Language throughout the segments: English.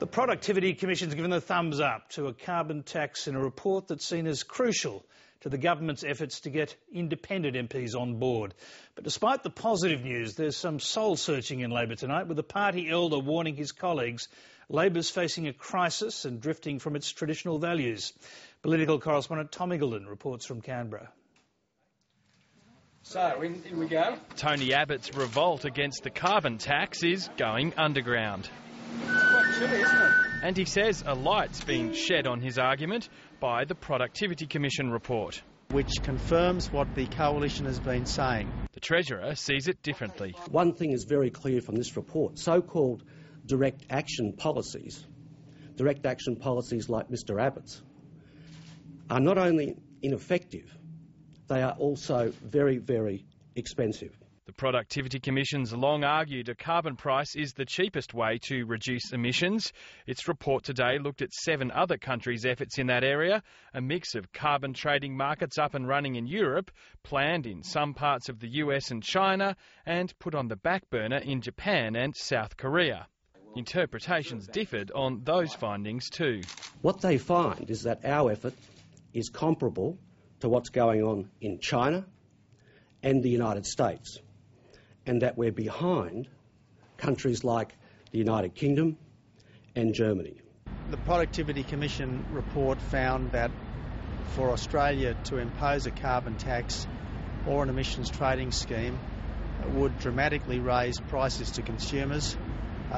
The Productivity Commission's given the thumbs up to a carbon tax in a report that's seen as crucial to the government's efforts to get independent MPs on board. But despite the positive news, there's some soul-searching in Labor tonight, with the party elder warning his colleagues Labor's facing a crisis and drifting from its traditional values. Political correspondent Tom Eagleton reports from Canberra. So, in we go. Tony Abbott's revolt against the carbon tax is going underground. It's quite chilly, isn't it? And he says a light's been shed on his argument by the Productivity Commission report, which confirms what the coalition has been saying. The Treasurer sees it differently. One thing is very clear from this report. So-called direct action policies like Mr Abbott's, are not only ineffective, they are also very, very expensive. The Productivity Commission's long argued a carbon price is the cheapest way to reduce emissions. Its report today looked at 7 other countries' efforts in that area, a mix of carbon trading markets up and running in Europe, planned in some parts of the US and China, and put on the back burner in Japan and South Korea. Interpretations differed on those findings too. What they find is that our effort is comparable to what's going on in China and the United States, and that we're behind countries like the United Kingdom and Germany. The Productivity Commission report found that for Australia to impose a carbon tax or an emissions trading scheme would dramatically raise prices to consumers,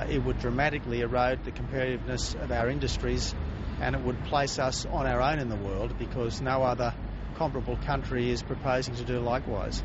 it would dramatically erode the competitiveness of our industries, and it would place us on our own in the world because no other comparable country is proposing to do likewise.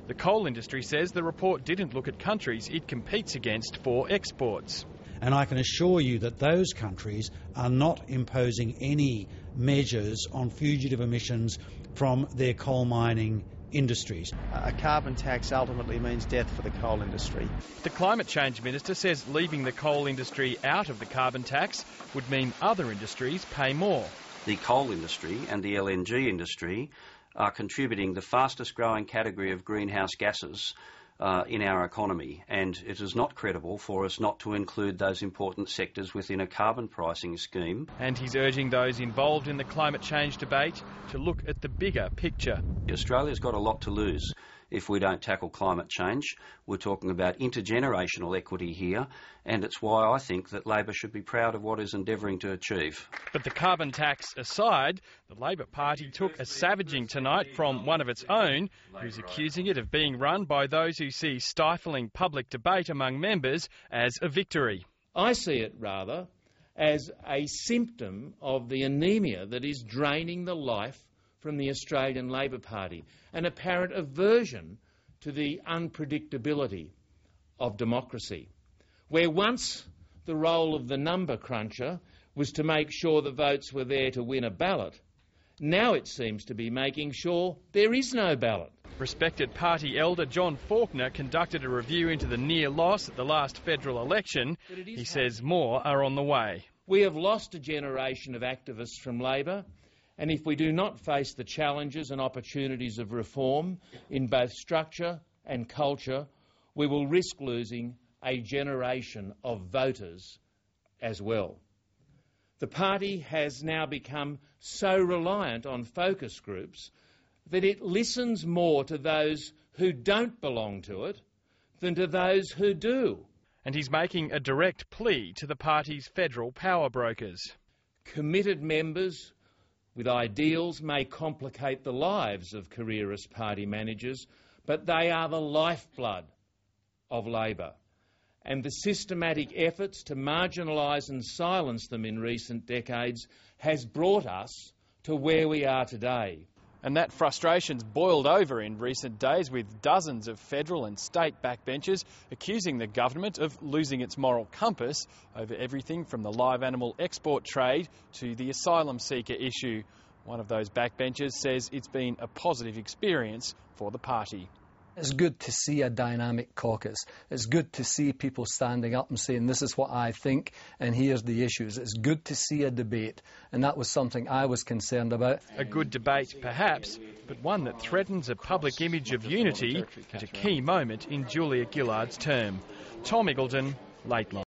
The coal industry says the report didn't look at countries it competes against for exports. And I can assure you that those countries are not imposing any measures on fugitive emissions from their coal mining industries. A carbon tax ultimately means death for the coal industry. The Climate Change Minister says leaving the coal industry out of the carbon tax would mean other industries pay more. The coal industry and the LNG industry are contributing the fastest growing category of greenhouse gases in our economy, and it is not credible for us not to include those important sectors within a carbon pricing scheme. And he's urging those involved in the climate change debate to look at the bigger picture. Australia's got a lot to lose if we don't tackle climate change. We're talking about intergenerational equity here, and it's why I think that Labor should be proud of what it's endeavouring to achieve. But the carbon tax aside, the Labor Party took a savaging tonight from one of its own, who's accusing it of being run by those who see stifling public debate among members as a victory. I see it rather as a symptom of the anaemia that is draining the life from the Australian Labor Party, an apparent aversion to the unpredictability of democracy, where once the role of the number cruncher was to make sure the votes were there to win a ballot, now it seems to be making sure there is no ballot. Respected party elder John Faulkner conducted a review into the near loss at the last federal election. He says more are on the way. We have lost a generation of activists from Labor, and if we do not face the challenges and opportunities of reform in both structure and culture, we will risk losing a generation of voters as well. The party has now become so reliant on focus groups that it listens more to those who don't belong to it than to those who do. And he's making a direct plea to the party's federal power brokers. Committed members with ideals may complicate the lives of careerist party managers, but they are the lifeblood of Labor. And the systematic efforts to marginalise and silence them in recent decades has brought us to where we are today. And that frustration's boiled over in recent days, with dozens of federal and state backbenchers accusing the government of losing its moral compass over everything from the live animal export trade to the asylum seeker issue. One of those backbenchers says it's been a positive experience for the party. It's good to see a dynamic caucus. It's good to see people standing up and saying, this is what I think and here's the issues. It's good to see a debate, and that was something I was concerned about. A good debate, perhaps, but one that threatens a public image of unity at a key moment in Julia Gillard's term. Tom Eagleton, Lateline.